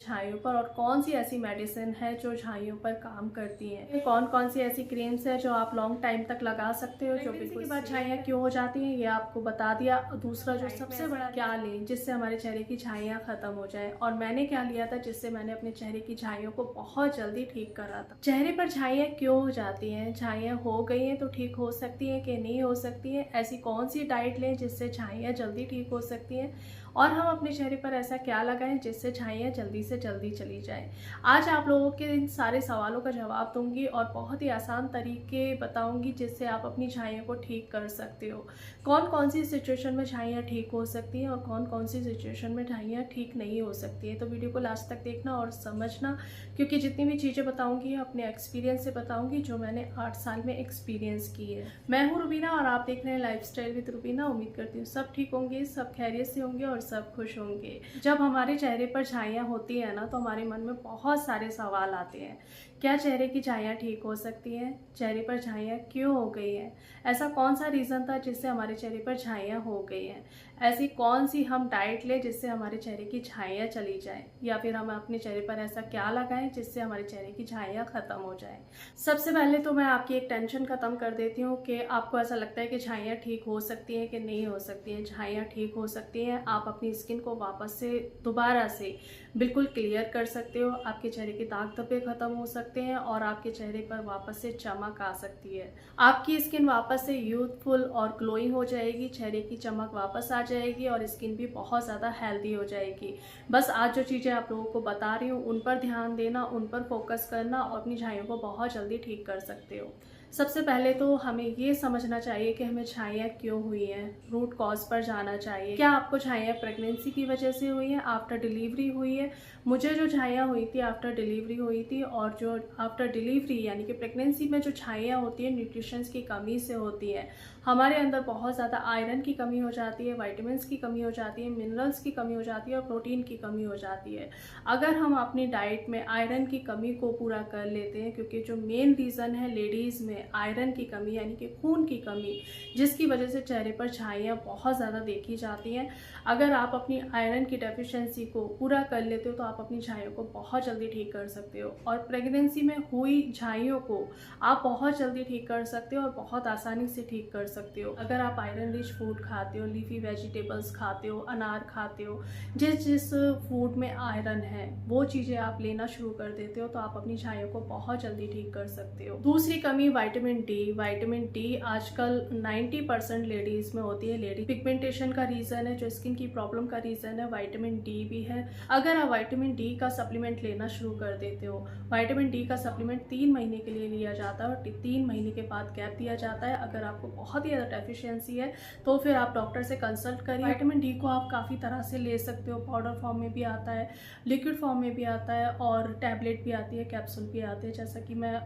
छाइयों पर और कौन सी ऐसी मेडिसिन है जो छाइयों पर काम करती हैं, कौन कौन सी ऐसी क्रीम्स है जो आप लॉन्ग टाइम तक लगा सकते हो जो बिल्कुल के बाद छाइयाँ क्यों हो जाती हैं ये आपको बता दिया। दूसरा जो सबसे बड़ा क्या लें जिससे हमारे चेहरे की छाइयाँ खत्म हो जाए, और मैंने क्या लिया था जिससे मैंने अपने चेहरे की छाइयों को बहुत जल्दी ठीक करा था। चेहरे पर छाइयाँ क्यों हो जाती हैं, छाइयाँ हो गई हैं तो ठीक हो सकती हैं कि नहीं हो सकती हैं, ऐसी कौन सी डाइट लें जिससे छाइयाँ जल्दी ठीक हो सकती हैं, और हम अपने चेहरे पर ऐसा क्या लगाएं जिससे छाइयाँ जल्दी से जल्दी चली जाए। आज आप लोगों के इन सारे सवालों का जवाब दूंगी और बहुत ही आसान तरीके बताऊंगी जिससे आप अपनी छाइयों को ठीक कर सकते हो। कौन कौन सी सिचुएशन में छाइयाँ ठीक हो सकती हैं और कौन कौन सी सिचुएशन में छाइयाँ ठीक नहीं हो सकती हैं। तो वीडियो को लास्ट तक देखना और समझना, क्योंकि जितनी भी चीज़ें बताऊंगी अपने एक्सपीरियंस से बताऊंगी जो मैंने 8 साल में एक्सपीरियंस की है। मैं हूँ रुबीना और आप देख रहे हैं लाइफस्टाइल विद रुबीना। उम्मीद करती हूँ सब ठीक होंगे, सब खैरियत से होंगे और सब खुश होंगे। जब हमारे चेहरे पर छाइयाँ होती है ना तो हमारे मन में बहुत सारे सवाल आते हैं। क्या चेहरे की छाइयाँ ठीक हो सकती हैं? चेहरे पर छाइयाँ क्यों हो गई हैं? ऐसा कौन सा रीज़न था जिससे हमारे चेहरे पर छाइयाँ हो गई हैं? ऐसी कौन सी हम डाइट लें जिससे हमारे चेहरे की छाइयाँ चली जाएं, या फिर हम अपने चेहरे पर ऐसा क्या लगाएं जिससे हमारे चेहरे की छाइयाँ खत्म हो जाएं। सबसे पहले तो मैं आपकी एक टेंशन खत्म कर देती हूँ कि आपको ऐसा लगता है कि छाइयाँ ठीक हो सकती हैं कि नहीं हो सकती हैं। छाइयाँ ठीक हो सकती हैं। आप अपनी स्किन को वापस से दोबारा से बिल्कुल क्लियर कर सकते हो। आपके चेहरे के दाग धब्बे खत्म हो सकते हैं और आपके चेहरे पर वापस से चमक आ सकती है। आपकी स्किन वापस से यूथफुल और ग्लोइंग हो जाएगी, चेहरे की चमक वापस आ जाएगी और स्किन भी बहुत ज़्यादा हेल्दी हो जाएगी। बस आज जो चीज़ें आप लोगों को बता रही हूँ उन पर ध्यान देना, उन पर फोकस करना और अपनी छाइयों को बहुत जल्दी ठीक कर सकते हो। सबसे पहले तो हमें ये समझना चाहिए कि हमें छाइयाँ क्यों हुई हैं, रूट कॉज पर जाना चाहिए। क्या आपको छाइयाँ प्रेगनेंसी की वजह से हुई हैं, आफ्टर डिलीवरी हुई है? मुझे जो छाइयाँ हुई थी आफ्टर डिलीवरी हुई थी, और जो आफ्टर डिलीवरी यानी कि प्रेगनेंसी में जो छाइयाँ होती है न्यूट्रिशंस की कमी से होती है। हमारे अंदर बहुत ज़्यादा आयरन की कमी हो जाती है, वाइटामिन्स की कमी हो जाती है, मिनरल्स की कमी हो जाती है और प्रोटीन की कमी हो जाती है। अगर हम अपनी डाइट में आयरन की कमी को पूरा कर लेते हैं, क्योंकि जो मेन रीज़न है लेडीज़ में आयरन की कमी यानी कि खून की कमी, जिसकी वजह से चेहरे पर छाइयाँ बहुत ज़्यादा देखी जाती हैं। अगर आप अपनी आयरन की डेफिशिएंसी को पूरा कर लेते हो तो आप अपनी छाइयों को बहुत जल्दी ठीक कर सकते हो, और प्रेगनेंसी में हुई छाइयों को आप बहुत जल्दी ठीक कर सकते हो और बहुत आसानी से ठीक कर सकते हो। अगर आप आयरन रिच फूड खाते हो, लीफी वेजिटेबल्स खाते हो, अनार खाते हो, जिस जिस फूड में आयरन है वो चीज़ें आप लेना शुरू कर देते हो तो आप अपनी छाइयों को बहुत जल्दी ठीक कर सकते हो। दूसरी कमी विटामिन डी। विटामिन डी आजकल 90% लेडीज में होती है। लेडी पिगमेंटेशन का रीज़न है, जो स्किन की प्रॉब्लम का रीज़न है विटामिन डी भी है। अगर आप विटामिन डी का सप्लीमेंट लेना शुरू कर देते हो, विटामिन डी का सप्लीमेंट 3 महीने के लिए लिया जाता है और 3 महीने के बाद गैप दिया जाता है। अगर आपको बहुत ही ज़्यादा डेफिशिएंसी है तो फिर आप डॉक्टर से कंसल्ट करिए। विटामिन डी को आप काफ़ी तरह से ले सकते हो, पाउडर फॉर्म में भी आता है, लिक्विड फॉर्म में भी आता है और टैबलेट भी आती है, कैप्सूल भी आते हैं। जैसा कि मैं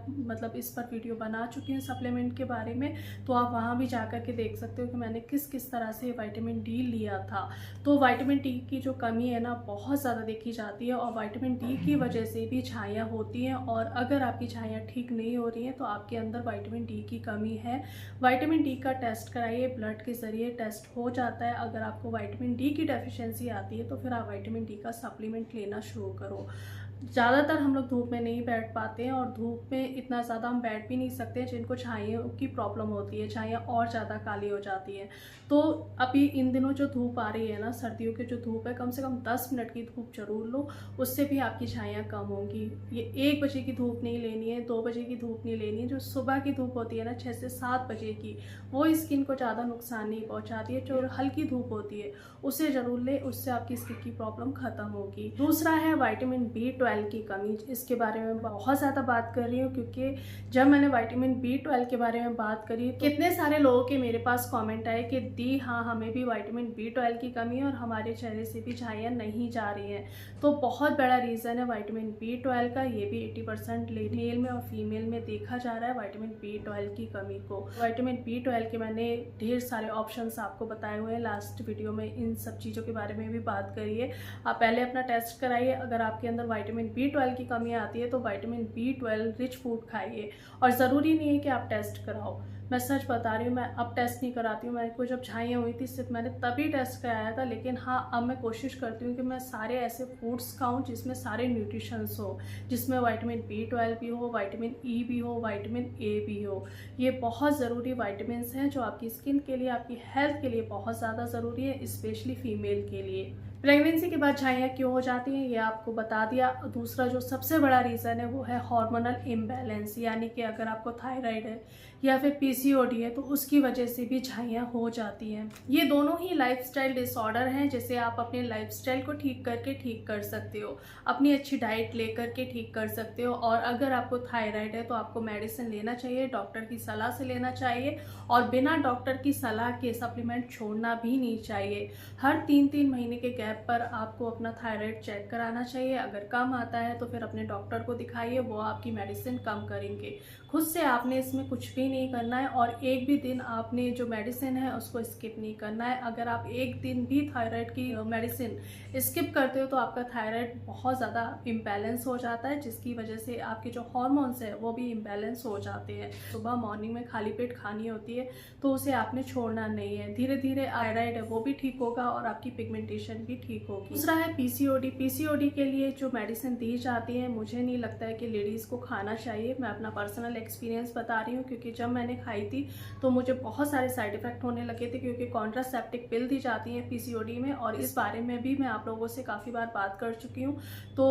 इस पर वीडियो बना चुकी हूँ सप्लीमेंट के बारे में, तो आप वहाँ भी जाकर के देख सकते हो कि मैंने किस किस तरह से विटामिन डी लिया था। तो विटामिन डी की जो कमी है ना बहुत ज़्यादा देखी जाती है और विटामिन डी की वजह से भी छाइयाँ होती हैं। और अगर आपकी छाइयाँ ठीक नहीं हो रही हैं तो आपके अंदर विटामिन डी की कमी है। विटामिन डी का टेस्ट कराइए, ब्लड के ज़रिए टेस्ट हो जाता है। अगर आपको विटामिन डी की डेफिशिएंसी आती है तो फिर आप विटामिन डी का सप्लीमेंट लेना शुरू करो। ज़्यादातर हम लोग धूप में नहीं बैठ पाते हैं और धूप में इतना ज़्यादा हम बैठ भी नहीं सकते हैं जिनको छाइयों की प्रॉब्लम होती है, छाइयाँ और ज़्यादा काली हो जाती हैं। तो अभी इन दिनों जो धूप आ रही है ना, सर्दियों की जो धूप है, कम से कम 10 मिनट की धूप जरूर लो, उससे भी आपकी छाइयाँ कम होंगी। ये 1 बजे की धूप नहीं लेनी है, 2 बजे की धूप नहीं लेनी है। जो सुबह की धूप होती है ना 6 से 7 बजे की, वो स्किन को ज़्यादा नुकसान नहीं पहुँचाती है। जो हल्की धूप होती है उसे ज़रूर ले, उससे आपकी स्किन की प्रॉब्लम खत्म होगी। दूसरा है विटामिन B12 की कमी। इसके बारे में बहुत ज़्यादा बात कर रही हूँ क्योंकि जब मैंने विटामिन B12 के बारे में बात करी तो कितने सारे लोगों के मेरे पास कमेंट आए कि दी हाँ हमें भी विटामिन B12 की कमी है और हमारे चेहरे से भी छाइयाँ नहीं जा रही हैं। तो बहुत बड़ा रीज़न है विटामिन B12 का। ये भी 80% मेल में और फीमेल में देखा जा रहा है विटामिन B12 की कमी को। विटामिन B12 के मैंने ढेर सारे ऑप्शंस आपको बताए हुए हैं, लास्ट वीडियो में इन सब चीज़ों के बारे में भी बात करिए। आप पहले अपना टेस्ट कराइए, अगर आपके अंदर विटामिन विटामिन B12 की कमी आती है तो विटामिन B12 रिच फूड खाइए। और ज़रूरी नहीं है कि आप टेस्ट कराओ। मैं सच बता रही हूँ, मैं अब टेस्ट नहीं कराती हूँ। मेरे को जब छाइयाँ हुई थी सिर्फ मैंने तभी टेस्ट कराया था, लेकिन हाँ अब मैं कोशिश करती हूँ कि मैं सारे ऐसे फूड्स खाऊँ जिसमें सारे न्यूट्रिशंस हो, जिसमें विटामिन B12 भी हो, विटामिन E भी हो, विटामिन A भी हो। ये बहुत ज़रूरी विटामिन्स हैं जो आपकी स्किन के लिए, आपकी हेल्थ के लिए बहुत ज़्यादा ज़रूरी है, स्पेशली फीमेल के लिए। प्रेगनेंसी के बाद छाइयाँ क्यों हो जाती हैं ये आपको बता दिया। दूसरा जो सबसे बड़ा रीज़न है वो है हार्मोनल इम्बैलेंस, यानी कि अगर आपको थायराइड है या फिर PCOD है तो उसकी वजह से भी छाइयाँ हो जाती हैं। ये दोनों ही लाइफस्टाइल डिसऑर्डर हैं जिसे आप अपने लाइफस्टाइल को ठीक करके ठीक कर सकते हो, अपनी अच्छी डाइट लेकर के ठीक कर सकते हो। और अगर आपको थायराइड है तो आपको मेडिसिन लेना चाहिए, डॉक्टर की सलाह से लेना चाहिए, और बिना डॉक्टर की सलाह के सप्लीमेंट छोड़ना भी नहीं चाहिए। हर 3-3 महीने के गैप पर आपको अपना थायराइड चेक कराना चाहिए। अगर कम आता है तो फिर अपने डॉक्टर को दिखाइए, वो आपकी मेडिसिन कम करेंगे। खुद से आपने इसमें कुछ भी नहीं करना है, और एक भी दिन आपने जो मेडिसिन है उसको स्किप नहीं करना है। अगर आप एक दिन भी थायराइड की मेडिसिन स्किप करते हो तो आपका थायराइड बहुत ज़्यादा इम्बैलेंस हो जाता है, जिसकी वजह से आपके जो हार्मोन्स है वो भी इम्बैलेंस हो जाते हैं। सुबह मॉर्निंग में खाली पेट खानी होती है तो उसे आपने छोड़ना नहीं है। धीरे धीरे थायराइड है वो भी ठीक होगा और आपकी पिगमेंटेशन भी ठीक होगी। दूसरा है PCOD के लिए जो मेडिसिन दी जाती है, मुझे नहीं लगता है कि लेडीज़ को खाना चाहिए। मैं अपना पर्सनल एक्सपीरियंस बता रही हूँ, क्योंकि जब मैंने खाई थी तो मुझे बहुत सारे साइड इफेक्ट होने लगे थे, क्योंकि कॉन्ट्रासेप्टिव पिल दी जाती है PCOD में, और इस बारे में भी मैं आप लोगों से काफ़ी बार बात कर चुकी हूँ। तो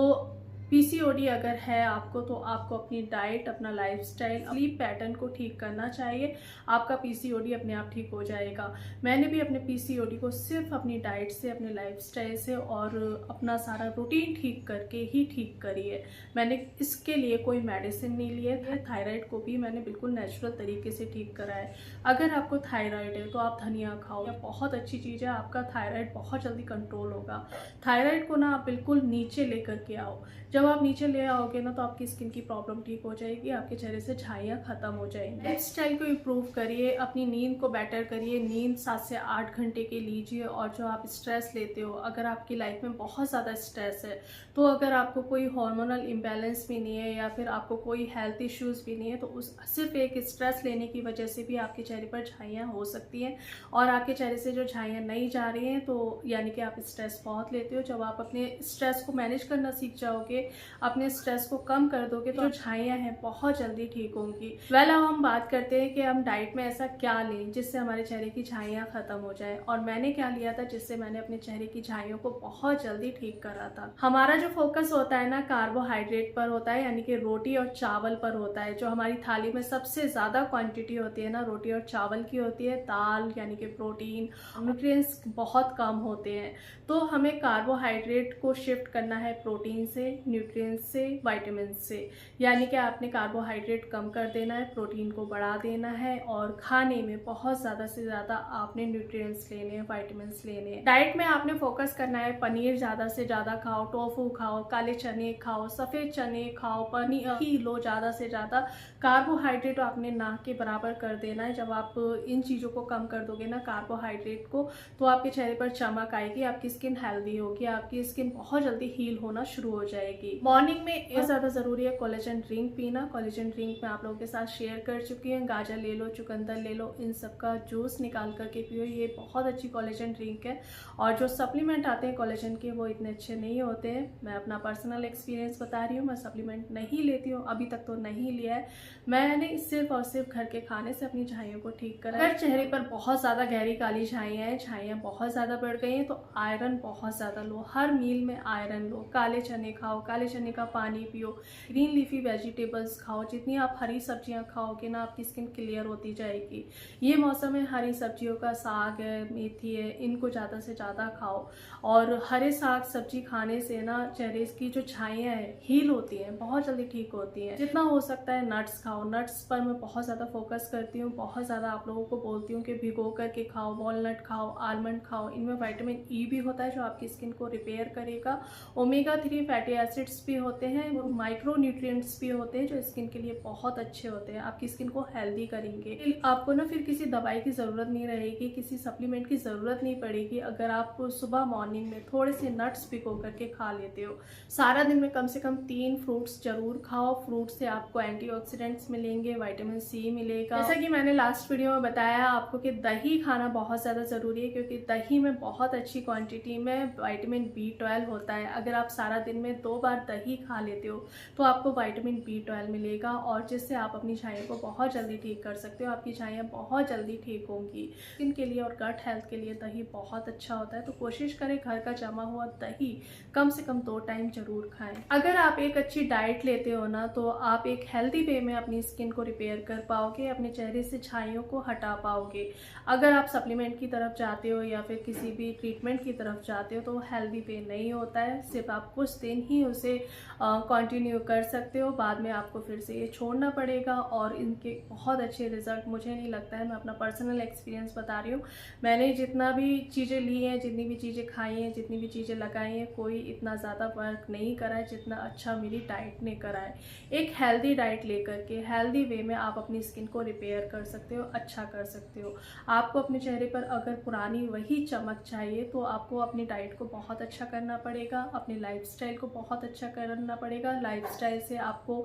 PCOD अगर है आपको तो आपको अपनी डाइट, अपना लाइफस्टाइल, स्लीप पैटर्न को ठीक करना चाहिए। आपका PCOD अपने आप ठीक हो जाएगा। मैंने भी अपने PCOD को सिर्फ अपनी डाइट से, अपने लाइफस्टाइल से और अपना सारा रूटीन ठीक करके ही ठीक करी है। मैंने इसके लिए कोई मेडिसिन नहीं लिया है। थायराइड को भी मैंने बिल्कुल नेचुरल तरीके से ठीक करा है। अगर आपको थायराइड है तो आप धनिया खाओ, या बहुत अच्छी चीज़ है, आपका थायराइड बहुत जल्दी कंट्रोल होगा। थायराइड को ना आप बिल्कुल नीचे लेकर के आओ। जब आप नीचे ले आओगे ना तो आपकी स्किन की प्रॉब्लम ठीक हो जाएगी, आपके चेहरे से छाइयाँ खत्म हो जाएंगी। लाइफस्टाइल को इम्प्रूव करिए, अपनी नींद को बेटर करिए। नींद 7 से 8 घंटे की लीजिए। और जो आप स्ट्रेस लेते हो, अगर आपकी लाइफ में बहुत ज़्यादा स्ट्रेस है, तो अगर आपको कोई हार्मोनल इम्बैलेंस भी नहीं है या फिर आपको कोई हेल्थ इश्यूज़ भी नहीं है, तो उस सिर्फ एक स्ट्रेस लेने की वजह से भी आपके चेहरे पर छाइयाँ हो सकती हैं। और आपके चेहरे से जो छाइयाँ नहीं जा रही हैं तो यानी कि आप स्ट्रेस बहुत लेते हो। जब आप अपने स्ट्रेस को मैनेज करना सीख जाओगे, अपने स्ट्रेस को कम कर दोगे, तो जो छाइयाँ हैं बहुत जल्दी ठीक होंगी। अब हम बात करते हैं कि हम डाइट में ऐसा क्या लें जिससे हमारे चेहरे की छाइयाँ खत्म हो जाए। और मैंने क्या लिया था जिससे मैंने अपने चेहरे की छाइयों को बहुत जल्दी ठीक करा था। हमारा जो फोकस होता है ना कार्बोहाइड्रेट पर होता है, यानी कि रोटी और चावल पर होता है। जो हमारी थाली में सबसे ज़्यादा क्वांटिटी होती है ना रोटी और चावल की होती है। दाल यानी कि प्रोटीन, न्यूट्रिएंट्स बहुत कम होते हैं। तो हमें कार्बोहाइड्रेट को शिफ्ट करना है प्रोटीन से, न्यूट्रिएंट्स से, विटामिन से। यानी कि आपने कार्बोहाइड्रेट कम कर देना है, प्रोटीन को बढ़ा देना है, और खाने में बहुत ज़्यादा से ज़्यादा आपने न्यूट्रिएंट्स लेने हैं, विटामिन्स लेने हैं। डाइट में आपने फोकस करना है पनीर ज़्यादा से ज़्यादा खाओ, टोफू खाओ, काले चने खाओ, सफ़ेद चने खाओ, पनीर ही लो ज़्यादा से ज़्यादा। कार्बोहाइड्रेट आपने ना के बराबर कर देना है। जब आप इन चीज़ों को कम कर दोगे ना कार्बोहाइड्रेट को, तो आपके चेहरे पर चमक आएगी, आपकी स्किन हेल्दी होगी, आपकी स्किन बहुत जल्दी हील होना शुरू हो जाएगी। मॉर्निंग में ये ज़्यादा ज़रूरी है कोलेजन ड्रिंक पीना। कोलेजन ड्रिंक मैं आप लोगों के साथ शेयर कर चुकी हूँ। गाजर ले लो, चुकंदर ले लो, इन सब का जूस निकाल करके पियो। ये बहुत अच्छी कोलेजन ड्रिंक है। और जो सप्लीमेंट आते हैं कोलेजन के वो इतने अच्छे नहीं होते हैं। मैं अपना पर्सनल एक्सपीरियंस बता रही हूँ। मैं सप्लीमेंट नहीं लेती हूँ, अभी तक तो नहीं लिया है। मैंने सिर्फ और सिर्फ घर के खाने से अपनी छाइयों को ठीक करा। अगर चेहरे पर बहुत ज़्यादा गहरी काली छाइयाँ हैं, छाइयाँ बहुत ज़्यादा बढ़ गई हैं, तो आयरन बहुत ज़्यादा लो। हर मील में आयरन लो। काले चने खाओ, काले चने का पानी पियो, ग्रीन लीफी वेजिटेबल्स खाओ। जितनी आप हरी सब्जियां खाओगे ना आपकी स्किन क्लियर होती जाएगी। ये मौसम में हरी सब्जियों का, साग है, मेथी है, इनको ज़्यादा से ज़्यादा खाओ। और हरे साग सब्जी खाने से ना चेहरे की जो छाइयाँ हैं हील होती हैं, बहुत जल्दी ठीक होती हैं। जितना हो सकता है नट्स खाओ। नट्स पर मैं बहुत ज़्यादा फोकस करती हूँ, बहुत ज़्यादा आप लोगों को बोलती हूँ कि भिगो करके खाओ। वॉलनट खाओ, आलमंड खाओ, इनमें विटामिन E भी होता है जो आपकी स्किन को रिपेयर करेगा। ओमेगा 3 फैटी एसिड एसिड्स भी होते हैं, माइक्रो न्यूट्रिएंट्स भी होते हैं जो स्किन के लिए बहुत अच्छे होते हैं, आपकी स्किन को हेल्दी करेंगे। आपको ना फिर किसी दवाई की ज़रूरत नहीं रहेगी, किसी सप्लीमेंट की ज़रूरत नहीं पड़ेगी अगर आप सुबह मॉर्निंग में थोड़े से नट्स भिगो करके खा लेते हो। सारा दिन में कम से कम 3 फ्रूट्स जरूर खाओ। फ्रूट से आपको एंटीऑक्सीडेंट्स मिलेंगे, विटामिन सी मिलेगा। जैसा कि मैंने लास्ट वीडियो में बताया आपको कि दही खाना बहुत ज़्यादा ज़रूरी है, क्योंकि दही में बहुत अच्छी क्वांटिटी में विटामिन B12 होता है। अगर आप सारा दिन में 2 बार दही खा लेते हो तो आपको विटामिन B12 मिलेगा, और जिससे आप अपनी छाइयों को बहुत जल्दी ठीक कर सकते हो। आपकी छाइयाँ बहुत जल्दी ठीक होंगी। स्किन के लिए और गट हेल्थ के लिए दही बहुत अच्छा होता है, तो कोशिश करें घर का जमा हुआ दही कम से कम 2 टाइम जरूर खाएं। अगर आप एक अच्छी डाइट लेते हो ना, तो आप एक हेल्दी वे में अपनी स्किन को रिपेयर कर पाओगे, अपने चेहरे से छाइयों को हटा पाओगे। अगर आप सप्लीमेंट की तरफ जाते हो या फिर किसी भी ट्रीटमेंट की तरफ जाते हो तो हेल्दी वे नहीं होता है। सिर्फ आप कुछ दिन ही उसे कंटिन्यू कर सकते हो, बाद में आपको फिर से ये छोड़ना पड़ेगा। और इनके बहुत अच्छे रिजल्ट मुझे नहीं लगता है, मैं अपना पर्सनल एक्सपीरियंस बता रही हूँ। मैंने जितना भी चीज़ें ली हैं, जितनी भी चीज़ें खाई हैं, जितनी भी चीज़ें लगाई हैं, कोई इतना ज़्यादा वर्क नहीं करा है जितना अच्छा मेरी डाइट ने करा है। एक हेल्दी डाइट लेकर के हेल्दी वे में आप अपनी स्किन को रिपेयर कर सकते हो, अच्छा कर सकते हो। आपको अपने चेहरे पर अगर पुरानी वही चमक चाहिए तो आपको अपनी डाइट को बहुत अच्छा करना पड़ेगा, अपनी लाइफस्टाइल को बहुत अच्छा करना पड़ेगा। लाइफस्टाइल से आपको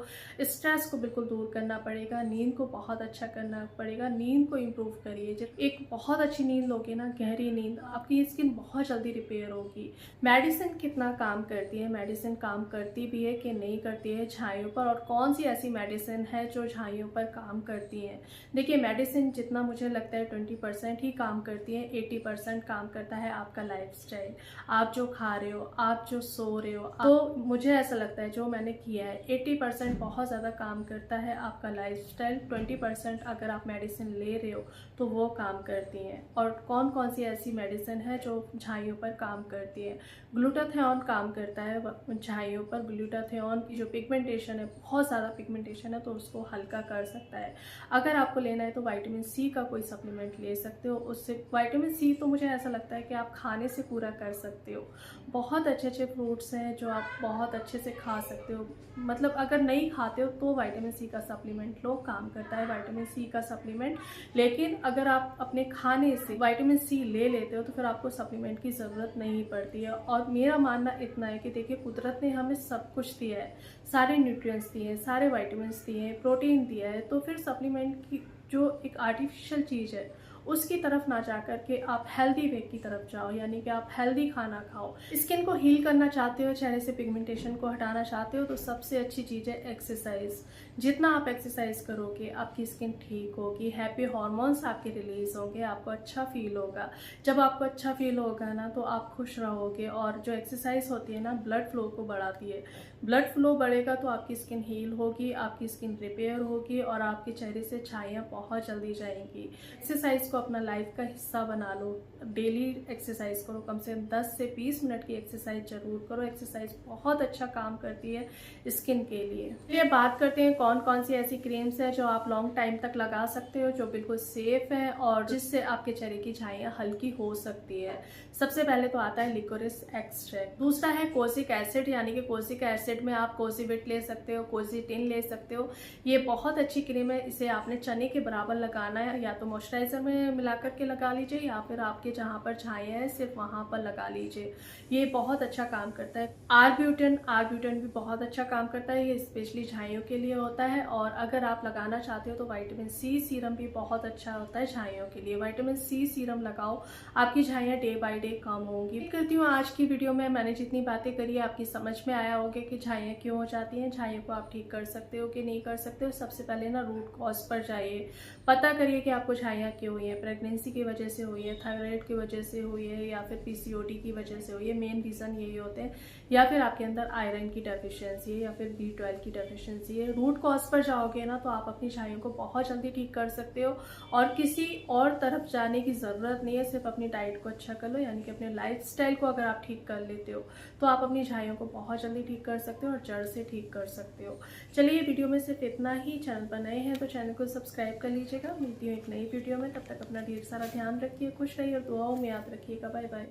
स्ट्रेस को बिल्कुल दूर करना पड़ेगा, नींद को बहुत अच्छा करना पड़ेगा। नींद को इम्प्रूव करिए। जब एक बहुत अच्छी नींद लोगे ना, गहरी नींद, आपकी स्किन बहुत जल्दी रिपेयर होगी। मेडिसिन कितना काम करती है, मेडिसिन काम करती भी है कि नहीं करती है छाइयों पर, और कौन सी ऐसी मेडिसिन है जो छाइयों पर काम करती है। देखिए, मेडिसिन जितना मुझे लगता है 20% ही काम करती है, 80% काम करता है आपका लाइफस्टाइल। आप जो खा रहे हो, आप जो सो रहे हो, तो मुझे ऐसा लगता है जो मैंने किया है 80% बहुत ज़्यादा काम करता है आपका लाइफस्टाइल। 20% अगर आप मेडिसिन ले रहे हो तो वो काम करती हैं। और कौन कौन सी ऐसी मेडिसिन है जो छाइयों पर काम करती है। ग्लूटाथियोन काम करता है छाइयों पर। ग्लूटाथियोन की जो पिगमेंटेशन है, बहुत ज़्यादा पिगमेंटेशन है, तो उसको हल्का कर सकता है। अगर आपको लेना है तो विटामिन सी का कोई सप्लीमेंट ले सकते हो। उससे विटामिन सी तो मुझे ऐसा लगता है कि आप खाने से पूरा कर सकते हो। बहुत अच्छे अच्छे फ्रूट्स हैं जो आप बहुत अच्छे से खा सकते हो। मतलब अगर नहीं खाते हो तो विटामिन सी का सप्लीमेंट लो, काम करता है विटामिन सी का सप्लीमेंट। लेकिन अगर आप अपने खाने से विटामिन सी ले लेते हो तो फिर आपको सप्लीमेंट की ज़रूरत नहीं पड़ती है। और मेरा मानना इतना है कि देखिए, कुदरत ने हमें सब कुछ दिया है, सारे न्यूट्रिएंट्स दिए हैं, सारे विटामिन दिए हैं, प्रोटीन दिया है, तो फिर सप्लीमेंट की जो एक आर्टिफिशियल चीज़ है उसकी तरफ ना जा कर के आप हेल्दी वे की तरफ जाओ, यानी कि आप हेल्दी खाना खाओ। स्किन को हील करना चाहते हो, चेहरे से पिगमेंटेशन को हटाना चाहते हो, तो सबसे अच्छी चीज़ है एक्सरसाइज। जितना आप एक्सरसाइज करोगे आपकी स्किन ठीक होगी, हैप्पी हार्मोन्स आपके रिलीज होंगे, आपको अच्छा फील होगा। जब आपको अच्छा फील होगा ना तो आप खुश रहोगे। और जो एक्सरसाइज होती है ना, ब्लड फ्लो को बढ़ाती है। ब्लड फ्लो बढ़ेगा तो आपकी स्किन हील होगी, आपकी स्किन रिपेयर होगी, और आपके चेहरे से छाइयाँ बहुत जल्दी जाएंगी। एक्सरसाइज को अपना लाइफ का हिस्सा बना लो। डेली एक्सरसाइज करो, कम से कम 10 से 20 मिनट की एक्सरसाइज जरूर करो। एक्सरसाइज बहुत अच्छा काम करती है स्किन के लिए। चलिए बात करते हैं कौन कौन सी ऐसी क्रीम्स है जो आप लॉन्ग टाइम तक लगा सकते हो, जो बिल्कुल सेफ है और जिससे आपके चेहरे की छाइयाँ हल्की हो सकती है। सबसे पहले तो आता है लिकोरिस एक्सट्रैक्ट। दूसरा है कोसिक एसिड, यानी कि कोसिक एसिड में आप कोसिविट ले सकते हो, कोसिटिन ले सकते हो। ये बहुत अच्छी क्रीम है। इसे आपने चने के बराबर लगाना है, या तो मॉइस्चराइजर में मिला करके लगा लीजिए, या फिर आपके जहाँ पर छाइयाँ हैं सिर्फ वहाँ पर लगा लीजिए। ये बहुत अच्छा काम करता है। आर्ब्यूटिन भी बहुत अच्छा काम करता है, ये स्पेशली छाइयों के लिए होता है। और अगर आप लगाना चाहते हो तो विटामिन सी सीरम भी बहुत अच्छा होता है छाइयों के लिए। विटामिन सी सीरम लगाओ, आपकी छाइयाँ डे बाय डे कम होंगी। करती हूँ आज की वीडियो में मैंने जितनी बातें करी है आपकी समझ में आया होगा कि छाइयाँ क्यों हो जाती हैं, छाइयों को आप ठीक कर सकते हो कि नहीं कर सकते हो। सबसे पहले ना रूट कॉज पर जाइए, पता करिए कि आपको छाइयाँ क्यों हुई है। प्रेगनेंसी की वजह से हुई है, थायराइड की वजह से हुई है, या फिर पीसीओडी की वजह से हुई है। मेन रीज़न यही होते हैं। या फिर आपके अंदर आयरन की डेफिशिएंसी है, या फिर B12 की डेफिशिएंसी है। रूट कॉज पर जाओगे ना तो आप अपनी छाइयों को बहुत जल्दी ठीक कर सकते हो, और किसी और तरफ जाने की ज़रूरत नहीं है। सिर्फ अपनी डाइट को अच्छा कर लो, यानी कि अपने लाइफस्टाइल को अगर आप ठीक कर लेते हो तो आप अपनी छाइयों को बहुत जल्दी ठीक कर सकते हो और जड़ से ठीक कर सकते हो। चलिए, वीडियो में सिर्फ इतना ही। चैनल पर नए हैं तो चैनल को सब्सक्राइब कर लीजिएगा। मिलती हूँ एक नई वीडियो में, तब तक अपना ढेर सारा ध्यान रखिए, खुश रहिए और दुआओं में याद रखिएगा। Bye bye.